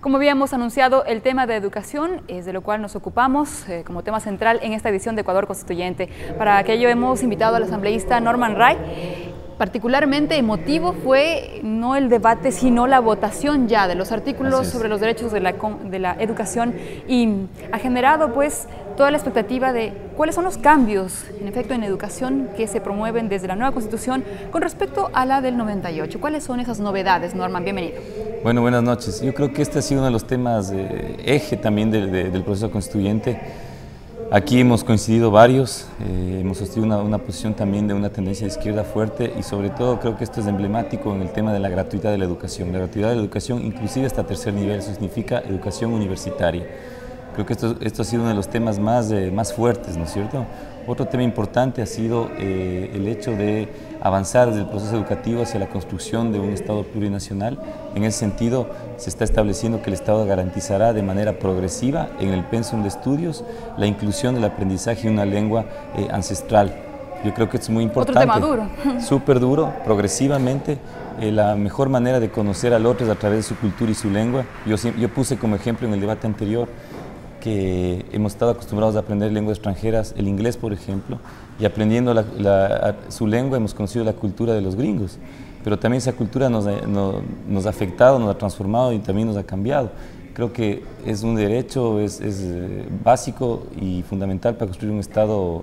Como habíamos anunciado, el tema de educación es de lo cual nos ocupamos como tema central en esta edición de Ecuador Constituyente. Para aquello hemos invitado al asambleísta Norman Ray. Particularmente emotivo fue no el debate, sino la votación ya de los artículos sobre los derechos de la educación, y ha generado pues toda la expectativa de cuáles son los cambios, en efecto, en educación que se promueven desde la nueva Constitución con respecto a la del 98. ¿Cuáles son esas novedades, Norman? Bienvenido. Bueno, buenas noches. Yo creo que este ha sido uno de los temas eje también del proceso constituyente. Aquí hemos coincidido varios, hemos sostenido una posición también de una tendencia de izquierda fuerte, y sobre todo creo que esto es emblemático en el tema de la gratuidad de la educación. La gratuidad de la educación, inclusive hasta tercer nivel, eso significa educación universitaria. Creo que esto ha sido uno de los temas más fuertes, ¿no es cierto? Otro tema importante ha sido el hecho de avanzar desde el proceso educativo hacia la construcción de un Estado plurinacional. En ese sentido, se está estableciendo que el Estado garantizará de manera progresiva en el pensum de estudios la inclusión del aprendizaje de una lengua ancestral. Yo creo que esto es muy importante. Otro tema duro. Súper duro, progresivamente. La mejor manera de conocer al otro es a través de su cultura y su lengua. Yo puse como ejemplo en el debate anterior que hemos estado acostumbrados a aprender lenguas extranjeras, el inglés por ejemplo, y aprendiendo su lengua hemos conocido la cultura de los gringos, pero también esa cultura nos ha afectado, nos ha transformado y también nos ha cambiado. Creo que es un derecho, es básico y fundamental para construir un Estado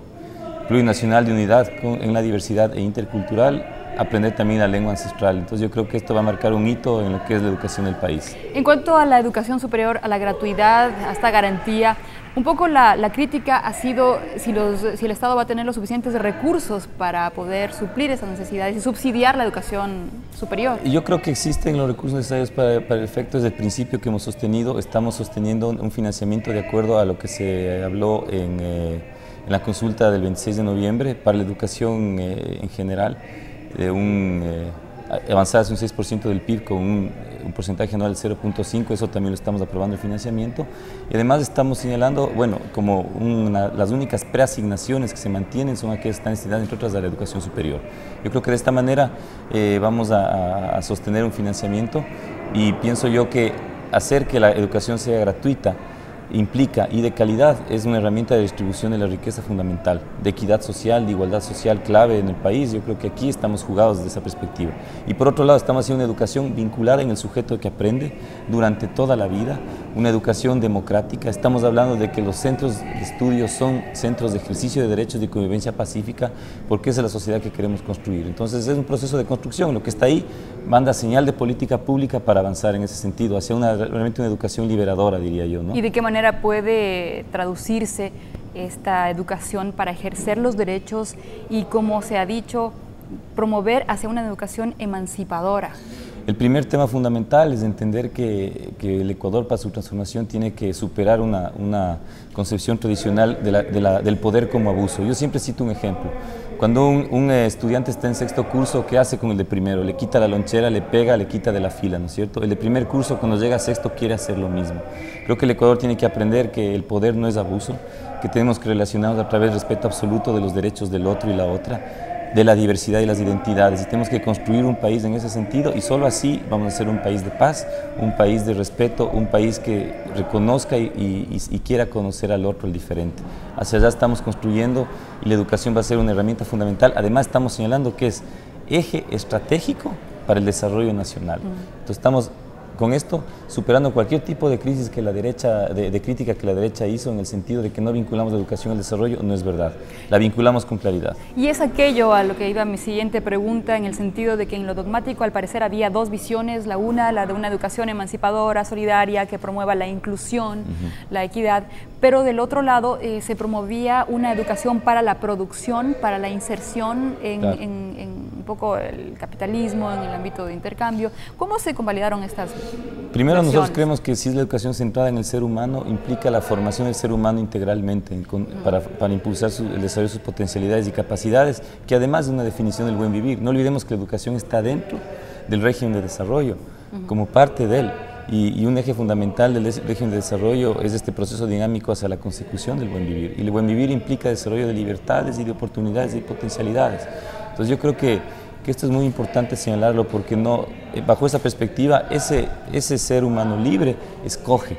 plurinacional de unidad en la diversidad e intercultural, aprender también la lengua ancestral. Entonces yo creo que esto va a marcar un hito en lo que es la educación del país. En cuanto a la educación superior, a la gratuidad, a esta garantía, un poco la crítica ha sido si el Estado va a tener los suficientes recursos para poder suplir esas necesidades y subsidiar la educación superior. Y yo creo que existen los recursos necesarios para el efecto. Desde el principio que hemos sostenido, estamos sosteniendo un financiamiento de acuerdo a lo que se habló en la consulta del 26 de noviembre para la educación en general, avanzar hacia un 6% del PIB con un porcentaje anual del 0.5, eso también lo estamos aprobando el financiamiento. Y además estamos señalando, bueno, como las únicas preasignaciones que se mantienen son aquellas que están destinadas, entre otras, a la educación superior. Yo creo que de esta manera vamos a sostener un financiamiento, y pienso yo que hacer que la educación sea gratuita implica y de calidad es una herramienta de distribución de la riqueza fundamental, de equidad social, de igualdad social clave en el país. Yo creo que aquí estamos jugados desde esa perspectiva. Y por otro lado, estamos haciendo una educación vinculada en el sujeto que aprende durante toda la vida, una educación democrática. Estamos hablando de que los centros de estudio son centros de ejercicio de derechos de convivencia pacífica, porque esa es la sociedad que queremos construir. Entonces es un proceso de construcción. Lo que está ahí manda señal de política pública para avanzar en ese sentido, hacia realmente una educación liberadora, diría yo, ¿no? ¿Y de qué manera puede traducirse esta educación para ejercer los derechos y, como se ha dicho, promover hacia una educación emancipadora? El primer tema fundamental es entender que el Ecuador, para su transformación, tiene que superar una concepción tradicional del poder como abuso. Yo siempre cito un ejemplo. Cuando un estudiante está en sexto curso, ¿qué hace con el de primero? Le quita la lonchera, le pega, le quita de la fila, ¿no es cierto? El de primer curso, cuando llega a sexto, quiere hacer lo mismo. Creo que el Ecuador tiene que aprender que el poder no es abuso, que tenemos que relacionarnos a través del respeto absoluto de los derechos del otro y la otra, de la diversidad y las identidades, y tenemos que construir un país en ese sentido, y solo así vamos a ser un país de paz, un país de respeto, un país que reconozca y quiera conocer al otro, el diferente. Hacia allá estamos construyendo, y la educación va a ser una herramienta fundamental. Además estamos señalando que es eje estratégico para el desarrollo nacional. Entonces estamos con esto superando cualquier tipo de crisis que la derecha, de crítica que la derecha hizo, en el sentido de que no vinculamos la educación al desarrollo. No es verdad, la vinculamos con claridad. Y es aquello a lo que iba mi siguiente pregunta, en el sentido de que en lo dogmático al parecer había dos visiones, la una, la de una educación emancipadora, solidaria, que promueva la inclusión, la equidad, pero del otro lado se promovía una educación para la producción, para la inserción en un poco el capitalismo, en el ámbito de intercambio. ¿Cómo se convalidaron estas Primero, nosotros creemos que si es la educación centrada en el ser humano, implica la formación del ser humano integralmente para impulsar el desarrollo de sus potencialidades y capacidades, que además de una definición del buen vivir. No olvidemos que la educación está dentro del régimen de desarrollo, como parte de él. Y un eje fundamental del régimen de desarrollo es este proceso dinámico hacia la consecución del buen vivir. Y el buen vivir implica desarrollo de libertades y de oportunidades y potencialidades. Entonces yo creo que que esto es muy importante señalarlo porque no, bajo esa perspectiva, ese ser humano libre escoge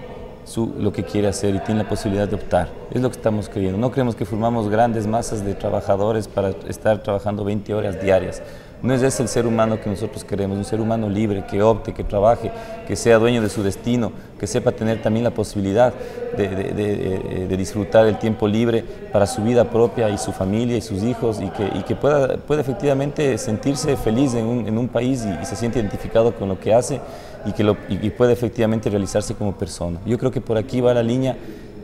lo que quiere hacer y tiene la posibilidad de optar. Es lo que estamos creyendo. No creemos que formamos grandes masas de trabajadores para estar trabajando 20 horas diarias. No es ese el ser humano que nosotros queremos, un ser humano libre, que opte, que trabaje, que sea dueño de su destino, que sepa tener también la posibilidad de disfrutar el tiempo libre para su vida propia y su familia y sus hijos y que pueda efectivamente sentirse feliz en un país y se siente identificado con lo que hace y puede efectivamente realizarse como persona. Yo creo que por aquí va la línea.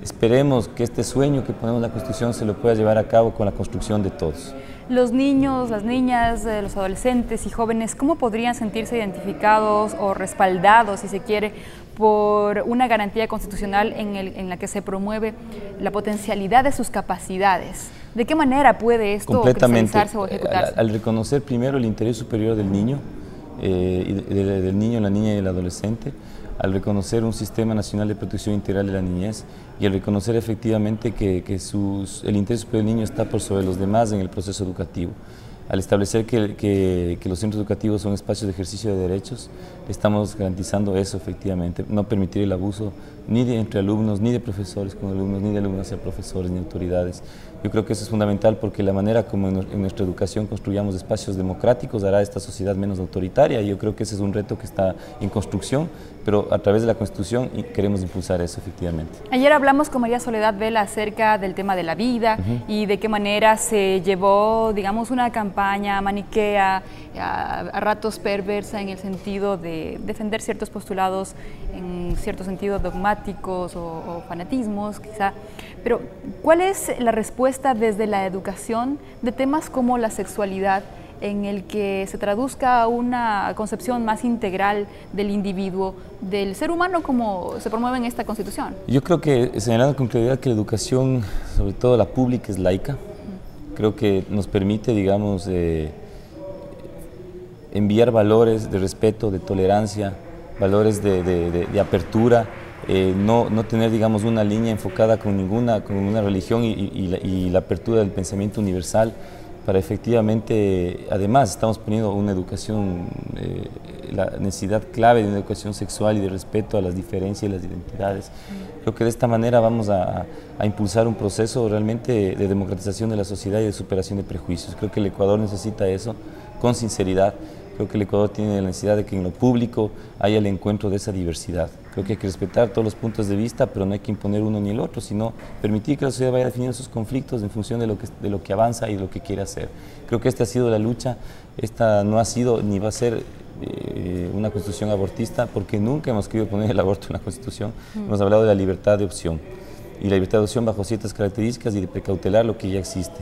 Esperemos que este sueño que ponemos en la Constitución se lo pueda llevar a cabo con la construcción de todos. Los niños, las niñas, los adolescentes y jóvenes, ¿cómo podrían sentirse identificados o respaldados, si se quiere, por una garantía constitucional en la que se promueve la potencialidad de sus capacidades? ¿De qué manera puede esto cristalizarse o ejecutarse? Al reconocer primero el interés superior del niño, la niña y el adolescente, al reconocer un sistema nacional de protección integral de la niñez y al reconocer efectivamente que el interés superior del niño está por sobre los demás en el proceso educativo. Al establecer que los centros educativos son espacios de ejercicio de derechos, estamos garantizando eso efectivamente, no permitir el abuso ni entre alumnos, ni de profesores con alumnos, ni de alumnos hacia profesores, ni autoridades. Yo creo que eso es fundamental porque la manera como en nuestra educación construyamos espacios democráticos hará esta sociedad menos autoritaria y yo creo que ese es un reto que está en construcción, pero a través de la Constitución queremos impulsar eso efectivamente. Ayer hablamos con María Soledad Vela acerca del tema de la vida y de qué manera se llevó, digamos, una campaña maniquea, a ratos perversa en el sentido de defender ciertos postulados en cierto sentido dogmáticos o fanatismos quizá, pero ¿cuál es la respuesta desde la educación de temas como la sexualidad en el que se traduzca una concepción más integral del individuo, del ser humano como se promueve en esta Constitución? Yo creo que señalando con claridad que la educación, sobre todo la pública, es laica, creo que nos permite, digamos, enviar valores de respeto, de tolerancia, valores de apertura, no tener, digamos, una línea enfocada con ninguna religión y la apertura del pensamiento universal para efectivamente, además estamos poniendo una educación, la necesidad clave de una educación sexual y de respeto a las diferencias y las identidades. Creo que de esta manera vamos a impulsar un proceso realmente de democratización de la sociedad y de superación de prejuicios. Creo que el Ecuador necesita eso con sinceridad. Creo que el Ecuador tiene la necesidad de que en lo público haya el encuentro de esa diversidad. Creo que hay que respetar todos los puntos de vista, pero no hay que imponer uno ni el otro, sino permitir que la sociedad vaya definiendo sus conflictos en función de lo que avanza y de lo que quiere hacer. Creo que esta ha sido la lucha, esta no ha sido ni va a ser una constitución abortista, porque nunca hemos querido poner el aborto en la Constitución. Hemos hablado de la libertad de opción, y la libertad de opción bajo ciertas características y de precautelar lo que ya existe.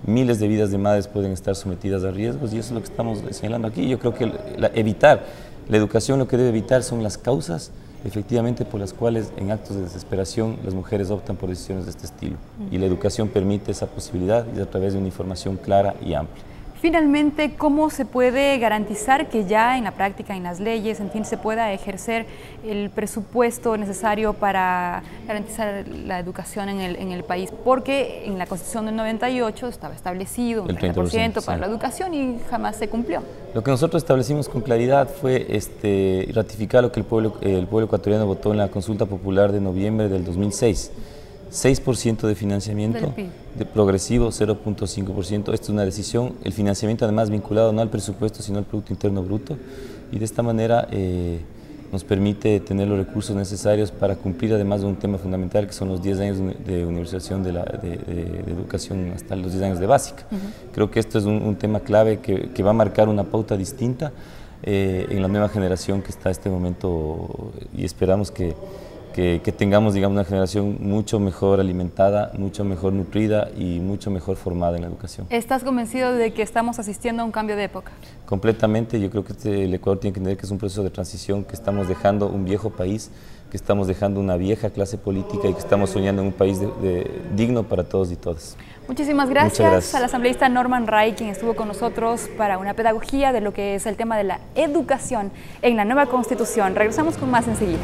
Miles de vidas de madres pueden estar sometidas a riesgos y eso es lo que estamos señalando aquí. Yo creo que evitar la educación, lo que debe evitar son las causas efectivamente por las cuales en actos de desesperación las mujeres optan por decisiones de este estilo. Y la educación permite esa posibilidad y a través de una información clara y amplia. Finalmente, ¿cómo se puede garantizar que ya en la práctica, en las leyes, en fin, se pueda ejercer el presupuesto necesario para garantizar la educación en el país? Porque en la Constitución del 98 estaba establecido un 30% para la educación y jamás se cumplió. Lo que nosotros establecimos con claridad fue ratificar lo que el pueblo ecuatoriano votó en la consulta popular de noviembre del 2006. 6% de financiamiento progresivo, 0.5%. Esta es una decisión, el financiamiento además vinculado no al presupuesto sino al Producto Interno Bruto y de esta manera nos permite tener los recursos necesarios para cumplir además de un tema fundamental que son los 10 años de universalización de educación hasta los 10 años de básica. Creo que esto es un tema clave que va a marcar una pauta distinta en la nueva generación que está en este momento y esperamos que tengamos, digamos, una generación mucho mejor alimentada, mucho mejor nutrida y mucho mejor formada en la educación. ¿Estás convencido de que estamos asistiendo a un cambio de época? Completamente. Yo creo que el Ecuador tiene que entender que es un proceso de transición, que estamos dejando un viejo país, que estamos dejando una vieja clase política y que estamos soñando en un país digno para todos y todas. Muchísimas gracias al asambleísta Norman Ray, quien estuvo con nosotros para una pedagogía de lo que es el tema de la educación en la nueva Constitución. Regresamos con más enseguida.